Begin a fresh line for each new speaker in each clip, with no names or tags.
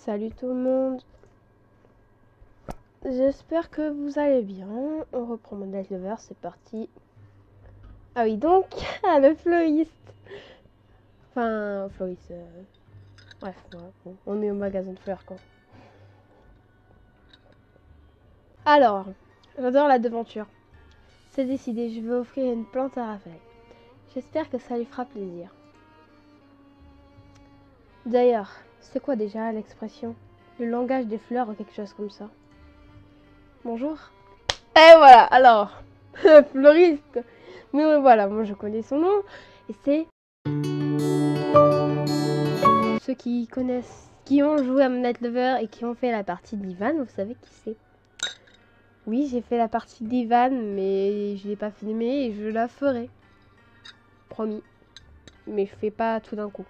Salut tout le monde, j'espère que vous allez bien. On reprend Model Lover, c'est parti. Ah oui, donc, le fleuriste. Enfin, fleuriste. Bref, voilà, bon, on est au magasin de fleurs quoi. Alors, j'adore la devanture. C'est décidé, je vais offrir une plante à Raphaël. J'espère que ça lui fera plaisir. D'ailleurs, c'est quoi déjà l'expression? Le langage des fleurs ou quelque chose comme ça. Bonjour. Et voilà, alors, fleuriste. Mais voilà, moi je connais son nom. Et c'est... Ceux qui connaissent, qui ont joué à Moonlight Lover et qui ont fait la partie d'Ivan, vous savez qui c'est. Oui, j'ai fait la partie d'Ivan, mais je l'ai pas filmée et je la ferai. Promis. Mais je fais pas tout d'un coup.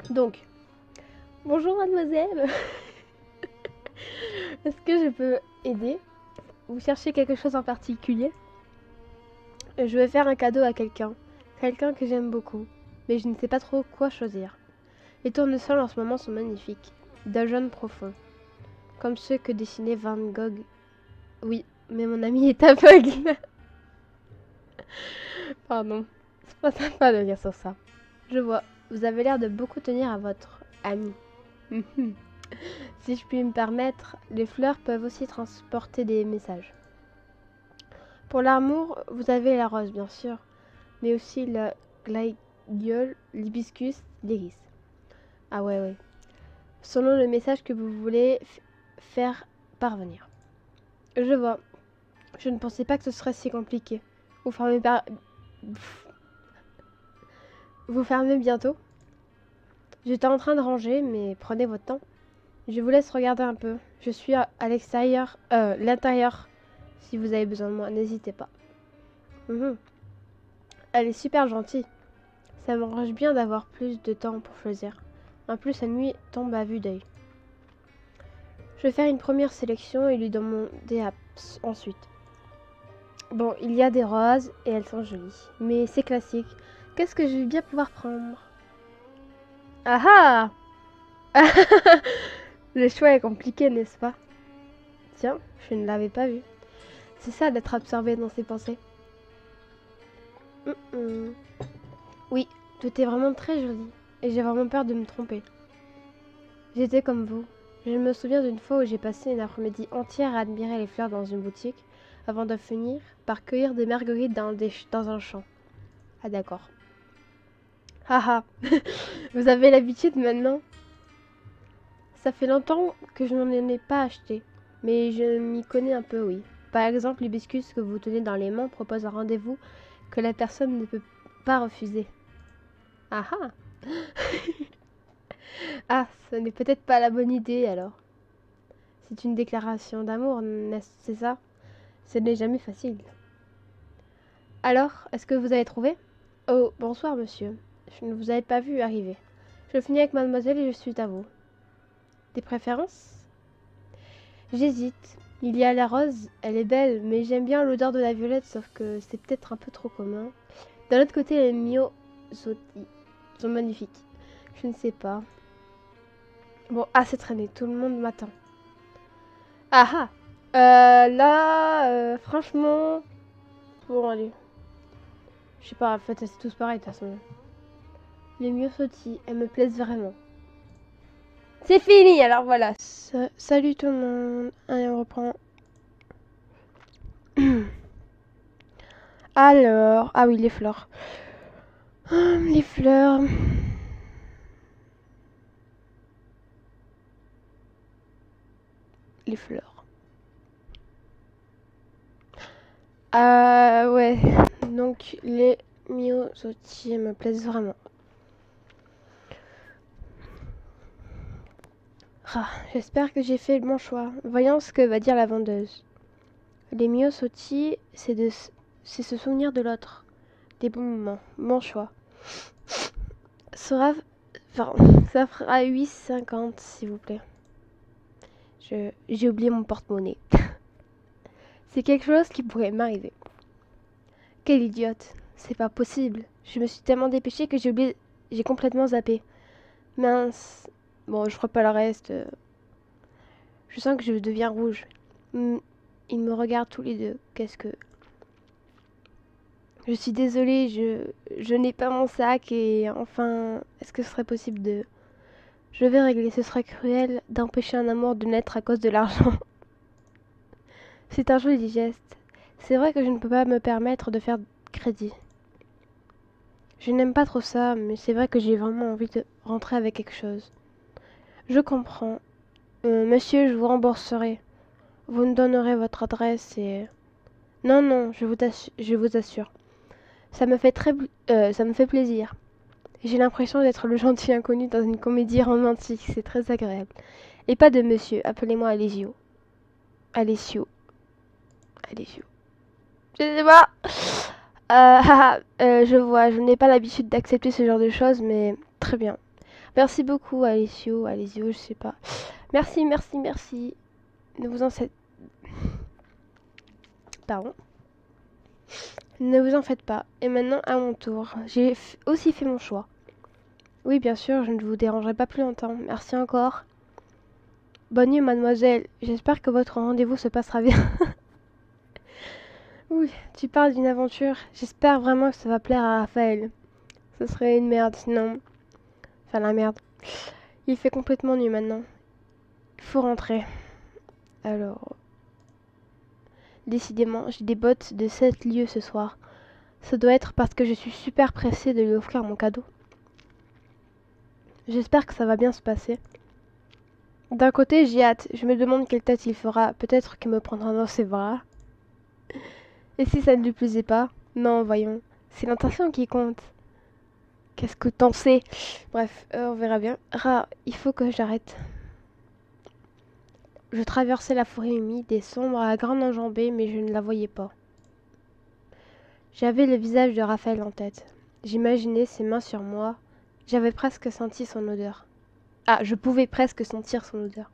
Donc, bonjour mademoiselle. Est-ce que je peux aider? Vous cherchez quelque chose en particulier? Je vais faire un cadeau à quelqu'un. Quelqu'un que j'aime beaucoup. Mais je ne sais pas trop quoi choisir. Les tournesols en ce moment sont magnifiques. D'un jaune profond. Comme ceux que dessinait Van Gogh. Oui, mais mon ami est aveugle. Pardon. C'est pas sympa de dire sur ça. Je vois. Vous avez l'air de beaucoup tenir à votre ami. Si je puis me permettre, les fleurs peuvent aussi transporter des messages. Pour l'amour, vous avez la rose, bien sûr, mais aussi la gladiole, l'hibiscus, l'iris. Ah ouais. Selon le message que vous voulez faire parvenir. Je vois. Je ne pensais pas que ce serait si compliqué. Vous fermez bientôt? J'étais en train de ranger, mais prenez votre temps. Je vous laisse regarder un peu. Je suis à l'extérieur, l'intérieur. Si vous avez besoin de moi, n'hésitez pas. Elle est super gentille. Ça m'arrange bien d'avoir plus de temps pour choisir. En plus, la nuit tombe à vue d'œil. Je vais faire une première sélection et lui demander ensuite. Bon, il y a des roses et elles sont jolies. Mais c'est classique. Qu'est-ce que je vais bien pouvoir prendre? Ah ah. Le choix est compliqué, n'est-ce pas? Tiens, je ne l'avais pas vu. C'est ça d'être absorbé dans ses pensées. Oui, tout est vraiment très joli. Et j'ai vraiment peur de me tromper. J'étais comme vous. Je me souviens d'une fois où j'ai passé une après-midi entière à admirer les fleurs dans une boutique, avant de finir par cueillir des marguerites dans un champ. Ah d'accord. Haha, vous avez l'habitude maintenant? Ça fait longtemps que je n'en ai pas acheté, mais je m'y connais un peu, oui. Par exemple, l'hibiscus que vous tenez dans les mains propose un rendez-vous que la personne ne peut pas refuser. Ah ah. Ah, ce n'est peut-être pas la bonne idée alors. C'est une déclaration d'amour, c'est ça? Ce n'est jamais facile. Alors, est-ce que vous avez trouvé? Oh, bonsoir monsieur. Je ne vous avais pas vu arriver. Je finis avec mademoiselle et je suis à vous. Des préférences? J'hésite. Il y a la rose, elle est belle, mais j'aime bien l'odeur de la violette, sauf que c'est peut-être un peu trop commun. D'un autre côté, les myosotis sont magnifiques. Je ne sais pas. Bon, assez traîné, tout le monde m'attend. Ah ah. Franchement... Bon, allez. Je sais pas, en fait, c'est tous pareil, de toute façon. Les myosotis, elles me plaisent vraiment. C'est fini, alors voilà. Salut tout le monde. Allez, on reprend. Alors, ah oui, les fleurs. Les fleurs. Les fleurs. Ah ouais. Donc, les myosotis me plaisent vraiment. Ah, j'espère que j'ai fait le bon choix. Voyons ce que va dire la vendeuse. Les myosotis, c'est se souvenir de l'autre. Des bons moments. Bon choix. Ça fera 8,50 s'il vous plaît. J'ai oublié mon porte-monnaie. C'est quelque chose qui pourrait m'arriver. Quelle idiote. C'est pas possible. Je me suis tellement dépêchée que j'ai complètement zappé. Mince. Bon, je crois pas le reste. Je sens que je deviens rouge. Ils me regardent tous les deux. Qu'est-ce que... Je suis désolée, je n'ai pas mon sac et enfin, est-ce que ce serait possible de... Je vais régler, ce serait cruel d'empêcher un amour de naître à cause de l'argent. C'est un joli geste. C'est vrai que je ne peux pas me permettre de faire crédit. Je n'aime pas trop ça, mais c'est vrai que j'ai vraiment envie de rentrer avec quelque chose. Je comprends. Monsieur, je vous rembourserai. Vous me donnerez votre adresse et... Non, non, je vous assure. Ça me fait ça me fait plaisir. J'ai l'impression d'être le gentil inconnu dans une comédie romantique. C'est très agréable. Et pas de monsieur. Appelez-moi Alessio. Alessio. Alessio. Je sais pas. Je vois. Je n'ai pas l'habitude d'accepter ce genre de choses, mais très bien. Merci beaucoup, Alessio. Alessio, je sais pas. Merci, merci, merci. Ne vous en faites... Pardon. Ne vous en faites pas. Et maintenant, à mon tour. J'ai aussi fait mon choix. Oui, bien sûr, je ne vous dérangerai pas plus longtemps. Merci encore. Bonne nuit, mademoiselle. J'espère que votre rendez-vous se passera bien. Oui, tu parles d'une aventure. J'espère vraiment que ça va plaire à Raphaël. Ce serait une merde, sinon... Enfin, la merde. Il fait complètement nuit maintenant. Il faut rentrer. Alors... Décidément, j'ai des bottes de 7 lieues ce soir. Ça doit être parce que je suis super pressée de lui offrir mon cadeau. J'espère que ça va bien se passer. D'un côté, j'ai hâte. Je me demande quelle tête il fera. Peut-être qu'il me prendra dans ses bras. Et si ça ne lui plaisait pas? Non, voyons. C'est l'intention qui compte. Qu'est-ce que t'en sais? Bref, on verra bien. Il faut que j'arrête. Je traversais la forêt humide et sombre à grande enjambée, mais je ne la voyais pas. J'avais le visage de Raphaël en tête. J'imaginais ses mains sur moi. J'avais presque senti son odeur. Ah, je pouvais presque sentir son odeur.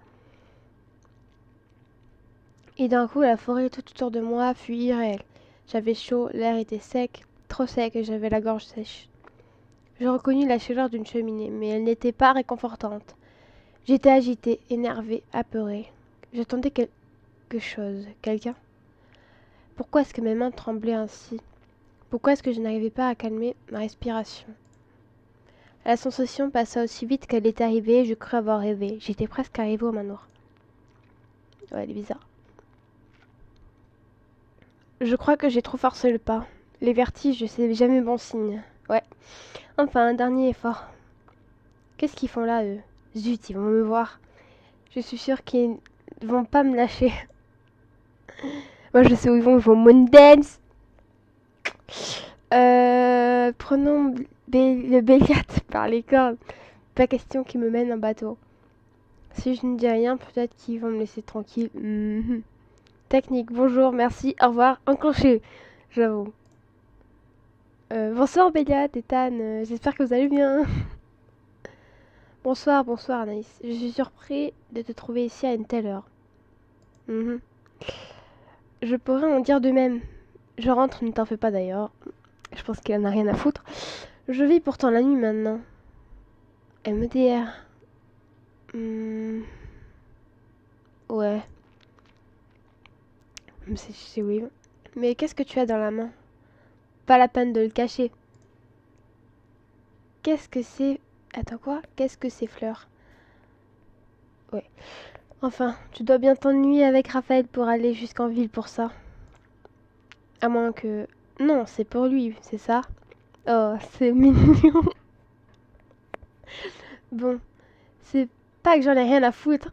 Et d'un coup, la forêt tout autour de moi fut irréelle. J'avais chaud, l'air était sec, trop sec et j'avais la gorge sèche. Je reconnus la chaleur d'une cheminée, mais elle n'était pas réconfortante. J'étais agitée, énervée, apeurée. J'attendais quelque chose, quelqu'un. Pourquoi est-ce que mes mains tremblaient ainsi? Pourquoi est-ce que je n'arrivais pas à calmer ma respiration? La sensation passa aussi vite qu'elle était arrivée et je crus avoir rêvé. J'étais presque arrivée au manoir. Ouais, elle est bizarre. Je crois que j'ai trop forcé le pas. Les vertiges, c'est jamais bon signe. Ouais. Enfin, un dernier effort. Qu'est-ce qu'ils font là, eux? Zut, ils vont me voir. Je suis sûre qu'ils ne vont pas me lâcher. Moi, je sais où ils vont Moondance. Prenons le Béliat par les cordes. Pas question qu'ils me mènent en bateau. Si je ne dis rien, peut-être qu'ils vont me laisser tranquille. Technique, bonjour, merci, au revoir, enclenché. J'avoue. Bonsoir Béliat et Tan, j'espère que vous allez bien. Bonsoir, bonsoir Anaïs. Je suis surpris de te trouver ici à une telle heure. Je pourrais en dire de même. Je rentre, ne t'en fais pas d'ailleurs. Je pense qu'il en a rien à foutre. Je vis pourtant la nuit maintenant. MDR. Ouais. C'est oui. Mais qu'est-ce que tu as dans la main? Pas la peine de le cacher. Qu'est-ce que c'est? Attends quoi? Qu'est-ce que ces fleurs? Ouais. Enfin, tu dois bien t'ennuyer avec Raphaël pour aller jusqu'en ville pour ça. À moins que... Non, c'est pour lui, c'est ça? Oh, c'est mignon. Bon, c'est pas que j'en ai rien à foutre.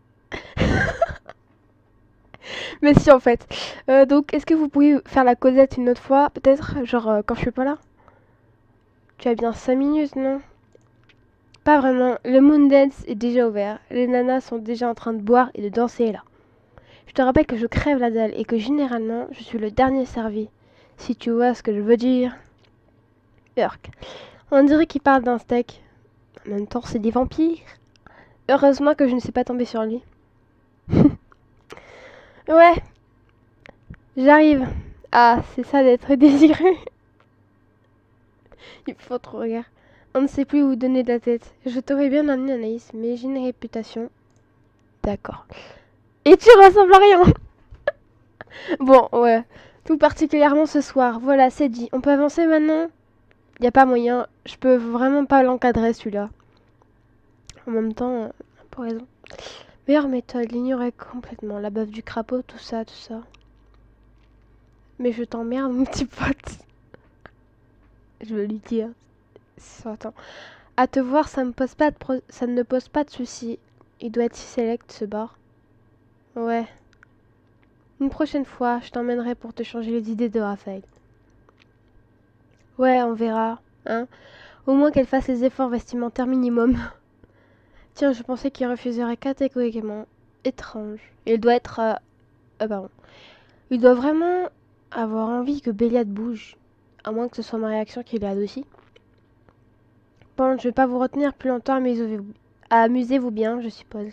Mais si, en fait. Donc, est-ce que vous pouvez faire la causette une autre fois? Peut-être, genre, quand je suis pas là? Tu as bien 5 minutes, non? Pas vraiment. Le Moondance est déjà ouvert. Les nanas sont déjà en train de boire et de danser là. Je te rappelle que je crève la dalle et que généralement, je suis le dernier servi. Si tu vois ce que je veux dire. Urk. On dirait qu'il parle d'un steak. En même temps, c'est des vampires. Heureusement que je ne suis pas tombée sur lui. Ouais. J'arrive. Ah, c'est ça d'être désiré. Il faut trop rire. On ne sait plus où donner de la tête. Je t'aurais bien amené Anaïs, mais j'ai une réputation. D'accord. Et tu ressembles à rien. Bon, ouais. Tout particulièrement ce soir. Voilà, c'est dit. On peut avancer maintenant? Y a pas moyen. Je peux vraiment pas l'encadrer celui-là. En même temps, pas raison. Meilleure méthode, l'ignorer complètement. La baffe du crapaud, tout ça, tout ça. Mais je t'emmerde, mon petit pote. Je veux lui dire. Attends. À te voir, ça ne pose pas de soucis. Il doit être si select, ce bar. Ouais. Une prochaine fois, je t'emmènerai pour te changer les idées de Raphaël. Ouais, on verra. Hein. Au moins qu'elle fasse les efforts vestimentaires minimum. Tiens, je pensais qu'il refuserait catégoriquement. Étrange. Il doit être... pardon. Il doit vraiment avoir envie que Béliade bouge. À moins que ce soit ma réaction qui l'aide aussi. Bon, je vais pas vous retenir plus longtemps, amusez-vous bien, je suppose.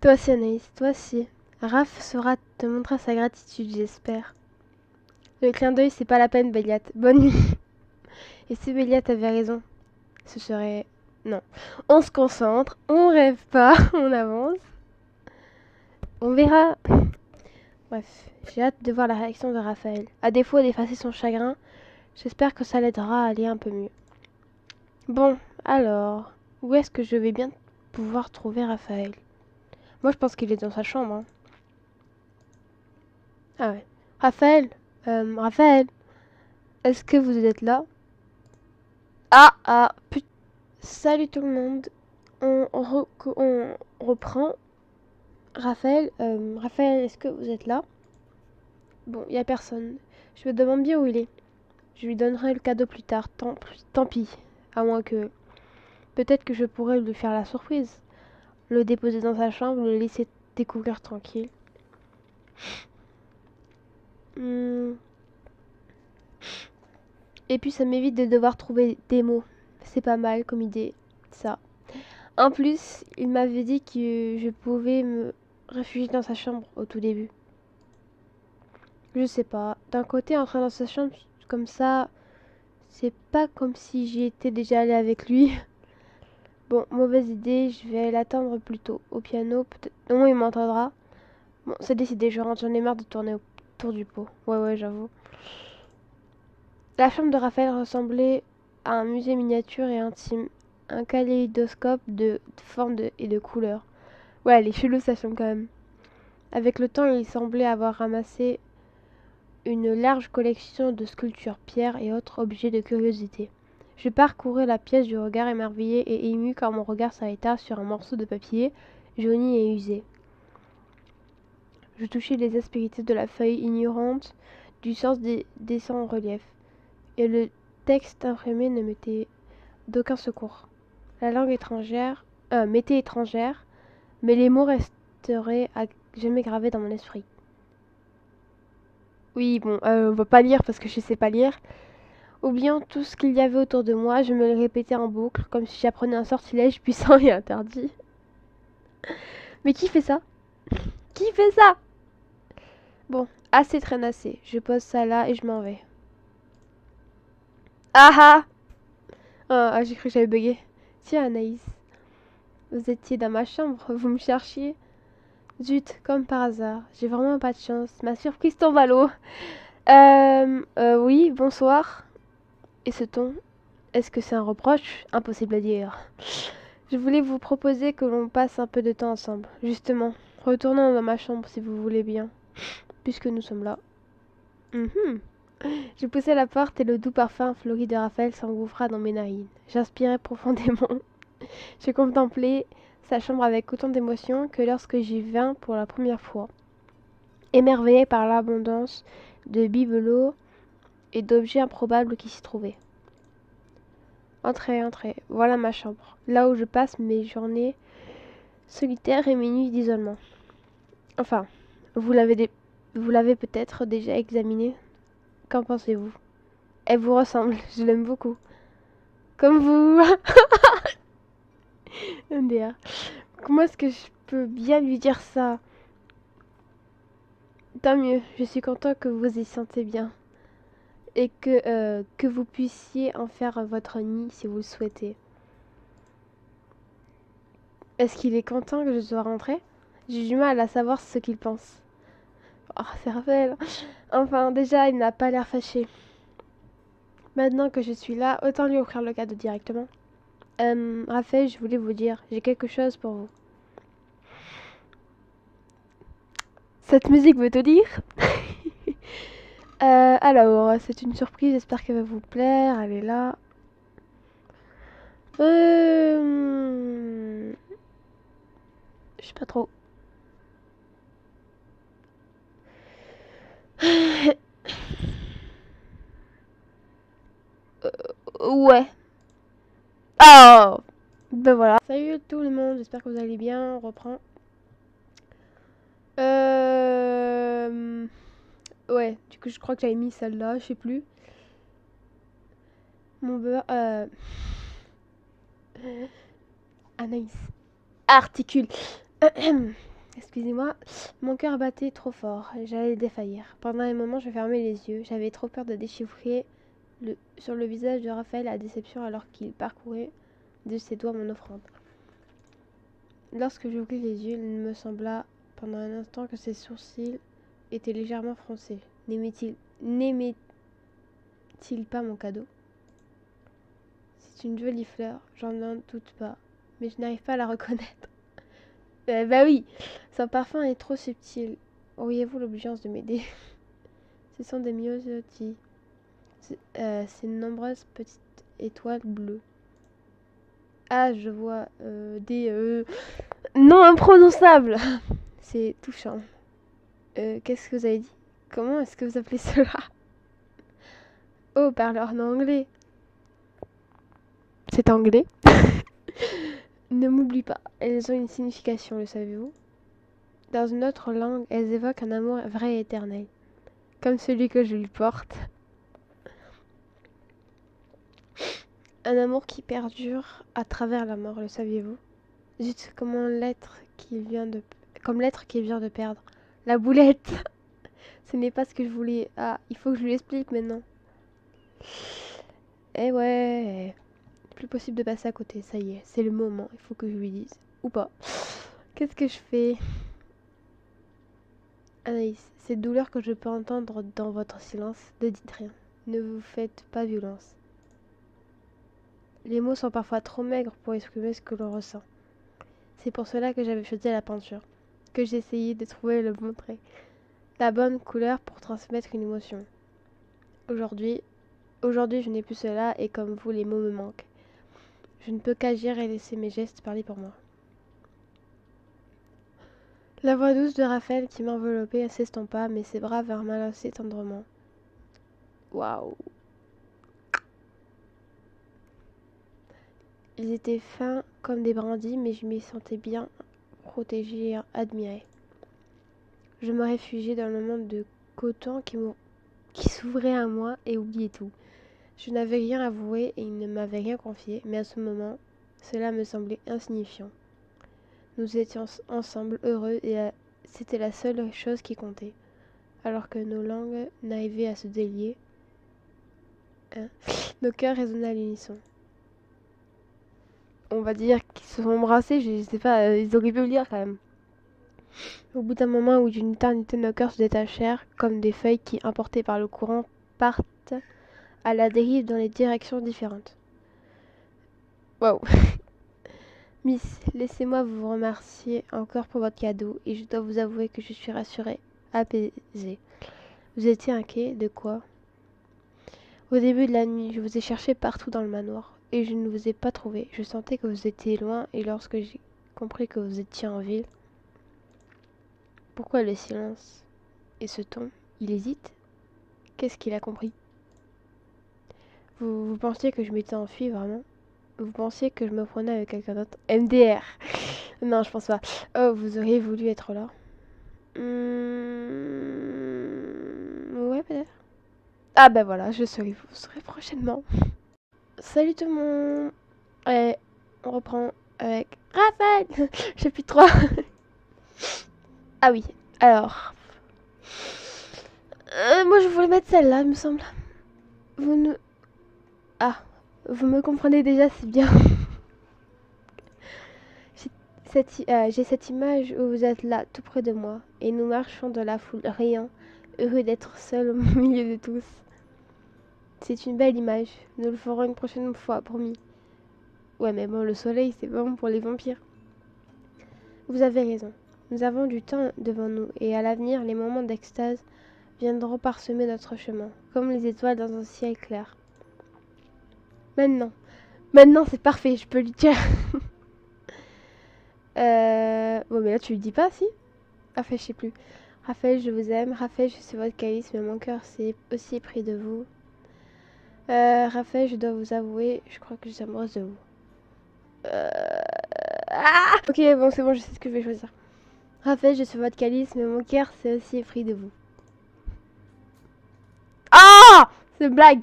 Toi aussi, Anaïs, toi aussi. Raph saura te montrer sa gratitude, j'espère. Le clin d'œil, c'est pas la peine, Béliade. Bonne nuit. Et si Béliade avait raison, ce serait... Non. On se concentre, on rêve pas, on avance. On verra. Bref, j'ai hâte de voir la réaction de Raphaël. À défaut d'effacer son chagrin, j'espère que ça l'aidera à aller un peu mieux. Bon, alors, où est-ce que je vais bien pouvoir trouver Raphaël? Moi, je pense qu'il est dans sa chambre. Hein. Ah ouais. Raphaël, est-ce que vous êtes là? Putain. Salut tout le monde. On reprend. Raphaël, est-ce que vous êtes là? Bon, il n'y a personne. Je me demande bien où il est. Je lui donnerai le cadeau plus tard. Tant pis. À moins que... Peut-être que je pourrais lui faire la surprise. Le déposer dans sa chambre, le laisser découvrir tranquille. Et puis ça m'évite de devoir trouver des mots. C'est pas mal comme idée, ça. En plus, il m'avait dit que je pouvais me réfugier dans sa chambre au tout début. Je sais pas. D'un côté, entrer dans sa chambre comme ça, c'est pas comme si j'y étais déjà allée avec lui. Bon, mauvaise idée, je vais l'attendre plutôt au piano. Peut-être... Non, il m'entendra. Bon, c'est décidé, je rentre, j'en ai marre de tourner autour du pot. Ouais, j'avoue. La chambre de Raphaël ressemblait à un musée miniature et intime. Un kaléidoscope de formes et de couleurs. Ouais, elle est chelou sa chambre quand même. Avec le temps, il semblait avoir ramassé une large collection de sculptures, pierres et autres objets de curiosité. Je parcourais la pièce du regard émerveillé et ému quand mon regard s'arrêta sur un morceau de papier jauni et usé. Je touchais les aspérités de la feuille ignorante du sens des dessins en relief. Et le texte imprimé ne m'était d'aucun secours. La langue étrangère m'était étrangère, mais les mots resteraient à jamais gravés dans mon esprit. Oui, bon, on va pas lire parce que je sais pas lire. Oubliant tout ce qu'il y avait autour de moi, je me le répétais en boucle, comme si j'apprenais un sortilège puissant et interdit. Mais qui fait ça? Qui fait ça? Bon, assez traînassé. Je pose ça là et je m'en vais. Ah! J'ai cru que j'avais bugué. Tiens, Anaïs. Vous étiez dans ma chambre, vous me cherchiez. Zut, comme par hasard. J'ai vraiment pas de chance. Ma surprise tombe à l'eau. Oui, bonsoir. Et ce ton, est-ce que c'est un reproche? Impossible à dire. Je voulais vous proposer que l'on passe un peu de temps ensemble. Justement, retournons dans ma chambre si vous voulez bien. Puisque nous sommes là. Je poussai la porte et le doux parfum fleuri de Raphaël s'engouffra dans mes narines. J'inspirais profondément. Je contemplais sa chambre avec autant d'émotion que lorsque j'y vins pour la première fois. Émerveillé par l'abondance de bibelots et d'objets improbables qui s'y trouvaient. Entrez, voilà ma chambre, là où je passe mes journées solitaires et mes nuits d'isolement. Enfin, vous l'avez peut-être déjà examinée. Qu'en pensez-vous? Elle vous ressemble, je l'aime beaucoup. Comme vous. MDR. Comment est-ce que je peux bien lui dire ça? Tant mieux, je suis content que vous y sentez bien. et que vous puissiez en faire votre nid si vous le souhaitez. Est-ce qu'il est content que je sois rentrée? J'ai du mal à savoir ce qu'il pense. Oh, c'est Raphaël. Enfin, déjà, il n'a pas l'air fâché. Maintenant que je suis là, autant lui offrir le cadeau directement. Raphaël, je voulais vous dire, j'ai quelque chose pour vous. Cette musique veut te dire? Alors, c'est une surprise, j'espère qu'elle va vous plaire. Elle est là. Je sais pas trop. Ouais. Oh! Ben voilà. Salut tout le monde, j'espère que vous allez bien. On reprend. Ouais, du coup, je crois que j'avais mis celle-là, je sais plus. Mon beurre. Anaïs. Articule. Excusez-moi, mon cœur battait trop fort, j'allais défaillir. Pendant un moment, je fermais les yeux, j'avais trop peur de déchiffrer sur le visage de Raphaël la déception alors qu'il parcourait de ses doigts mon offrande. Lorsque j'ouvris les yeux, il me sembla pendant un instant que ses sourcils étaient légèrement froncés. N'aimait-il pas mon cadeau? C'est une jolie fleur, j'en doute pas, mais je n'arrive pas à la reconnaître. Bah oui, son parfum est trop subtil. Auriez-vous l'obligeance de m'aider? Ce sont des myosotis. C'est de nombreuses petites étoiles bleues. Ah, je vois des noms imprononçables. C'est touchant. Qu'est-ce que vous avez dit? Comment est-ce que vous appelez cela? Oh, parleur en anglais. C'est anglais. Ne m'oublie pas. Elles ont une signification, le savez-vous? Dans une autre langue, elles évoquent un amour vrai et éternel. Comme celui que je lui porte. Un amour qui perdure à travers la mort, le saviez-vous? Zut, comme l'être qui vient de perdre. La boulette. Ce n'est pas ce que je voulais. Ah, il faut que je lui explique maintenant. Eh ouais. Plus possible de passer à côté, ça y est, c'est le moment. Il faut que je lui dise. Ou pas. Qu'est-ce que je fais? Anaïs, cette douleur que je peux entendre dans votre silence, ne dites rien. Ne vous faites pas violence. Les mots sont parfois trop maigres pour exprimer ce que l'on ressent. C'est pour cela que j'avais choisi la peinture, que j'essayais de trouver le bon trait, la bonne couleur pour transmettre une émotion. Aujourd'hui, je n'ai plus cela et comme vous, les mots me manquent. Je ne peux qu'agir et laisser mes gestes parler pour moi. La voix douce de Raphaël qui m'enveloppait s'estompa, mais ses bras vinrent m'enlacer tendrement. Waouh! Ils étaient fins comme des brindilles, mais je m'y sentais bien protégée et admirée. Je me réfugiais dans le monde de coton qui s'ouvrait à moi et oubliait tout. Je n'avais rien avoué et il ne m'avait rien confié, mais à ce moment, cela me semblait insignifiant. Nous étions ensemble heureux et c'était la seule chose qui comptait. Alors que nos langues n'arrivaient à se délier, nos cœurs résonnaient à l'unisson. On va dire qu'ils se sont embrassés, je sais pas, ils auraient pu le dire quand même. Au bout d'un moment où d'une éternité nos cœurs se détachèrent, comme des feuilles qui, emportées par le courant, partent à la dérive dans les directions différentes. Waouh! Miss, laissez-moi vous remercier encore pour votre cadeau et je dois vous avouer que je suis rassurée, apaisée. Vous étiez inquiet de quoi? Au début de la nuit, je vous ai cherché partout dans le manoir et je ne vous ai pas trouvé. Je sentais que vous étiez loin et lorsque j'ai compris que vous étiez en ville... Pourquoi le silence? Et ce ton? Il hésite? Qu'est-ce qu'il a compris? Vous pensiez que je m'étais enfuie, vraiment? Vous pensiez que je me prenais avec quelqu'un d'autre? MDR! Non, je pense pas. Oh, vous auriez voulu être là? Ouais, peut-être. Ah ben voilà, vous serez prochainement. Salut tout le monde! Et on reprend avec Raphaël! Chapitre 3. Ah oui, alors... moi je voulais mettre celle-là, il me semble. Vous ne... Ah, vous me comprenez déjà, c'est bien. J'ai cette image où vous êtes là, tout près de moi, et nous marchons dans la foule, riant, heureux d'être seuls au milieu de tous. C'est une belle image. Nous le ferons une prochaine fois, promis. Ouais, mais bon, le soleil, c'est bon pour les vampires. Vous avez raison. Nous avons du temps devant nous, et à l'avenir, les moments d'extase viendront parsemer notre chemin, comme les étoiles dans un ciel clair. Maintenant. Maintenant, c'est parfait, je peux lui dire. Bon, mais là, tu lui dis pas, si? Raphaël, je sais plus. Raphaël, je vous aime. Raphaël, je suis votre calice, mais mon cœur s'est aussi pris de vous. Raphaël, je dois vous avouer, je crois que je suis amoureuse de vous. Ah, ok, bon, c'est bon, je sais ce que je vais choisir. Raphaël, je suis votre calice, mais mon cœur s'est aussi pris de vous. Ah, c'est une blague.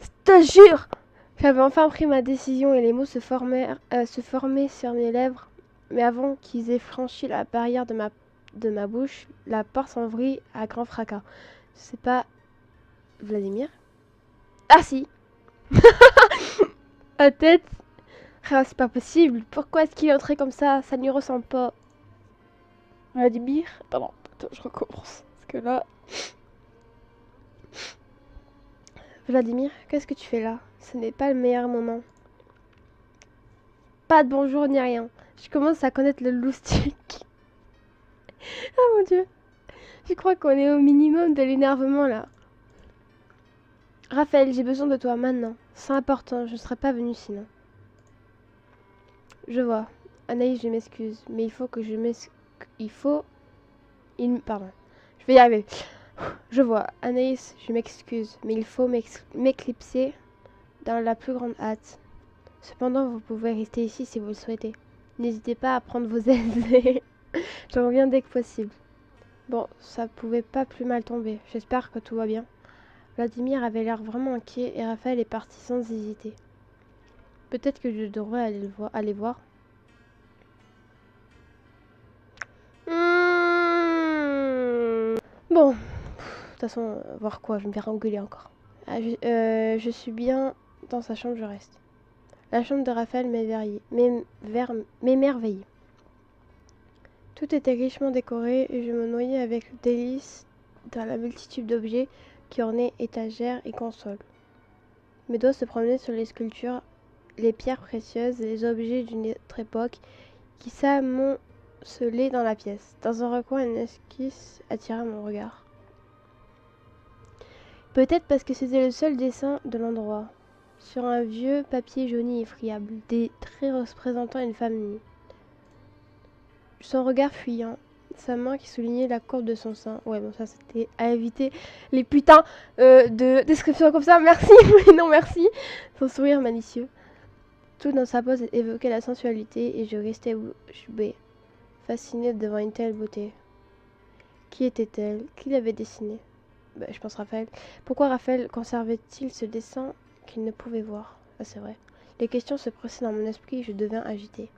Je te jure. J'avais enfin pris ma décision et les mots se formaient sur mes lèvres. Mais avant qu'ils aient franchi la barrière de ma bouche, la porte s'ouvrit à grand fracas. C'est pas Vladimir? Ah si. À tête. Ah, c'est pas possible. Pourquoi est-ce qu'il est entré comme ça? Ça ne lui ressemble pas. Vladimir? Pardon, attends, je recommence. Parce que là... Vladimir, qu'est-ce que tu fais là? Ce n'est pas le meilleur moment. Pas de bonjour ni rien. Je commence à connaître le loustic. Oh mon dieu. Je crois qu'on est au minimum de l'énervement là. Raphaël, j'ai besoin de toi maintenant. C'est important, je ne serais pas venue sinon. Je vois. Anaïs, je m'excuse, mais il faut que je m'excuse. Pardon. Je vais y arriver. Je vois. Anaïs, je m'excuse, mais il faut m'éclipser dans la plus grande hâte. Cependant, vous pouvez rester ici si vous le souhaitez. N'hésitez pas à prendre vos aises. Je reviens dès que possible. Bon, ça pouvait pas plus mal tomber. J'espère que tout va bien. Vladimir avait l'air vraiment inquiet et Raphaël est parti sans hésiter. Peut-être que je devrais aller voir. Bon, de toute façon, voir quoi, je me verrai engueuler encore. Ah, je suis bien dans sa chambre, je reste. La chambre de Raphaël m'émerveillait. Tout était richement décoré et je me noyais avec délice dans la multitude d'objets qui ornaient étagères et consoles. Mes doigts se promenaient sur les sculptures, les pierres précieuses et les objets d'une autre époque qui s'amoncelaient dans la pièce. Dans un recoin, une esquisse attira mon regard. Peut-être parce que c'était le seul dessin de l'endroit. Sur un vieux papier jauni et friable, des traits représentant une femme nue. Son regard fuyant, sa main qui soulignait la courbe de son sein. Ouais, bon, ça c'était à éviter les putains de descriptions comme ça. Merci, mais non merci. Son sourire malicieux. Tout dans sa pose évoquait la sensualité et je restais bouche bée, fascinée devant une telle beauté. Qui était-elle? Qui l'avait dessinée? Je pense Raphaël. Pourquoi Raphaël conservait-il ce dessin qu'il ne pouvait voir? Ah, c'est vrai. Les questions se pressaient dans mon esprit et je devins agitée.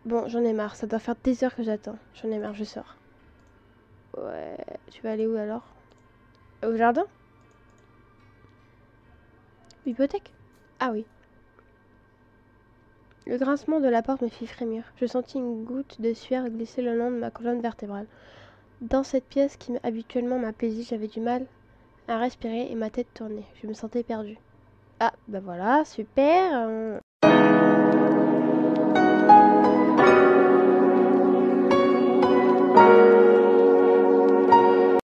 Bon, j'en ai marre, ça doit faire des heures que j'attends. J'en ai marre, je sors. Ouais, tu vas aller où alors? Au jardin? Bibliothèque? Ah oui. Le grincement de la porte me fit frémir. Je sentis une goutte de sueur glisser le long de ma colonne vertébrale. Dans cette pièce qui habituellement m'apaisait, j'avais du mal à respirer et ma tête tournait. Je me sentais perdue. Ah, bah voilà, super.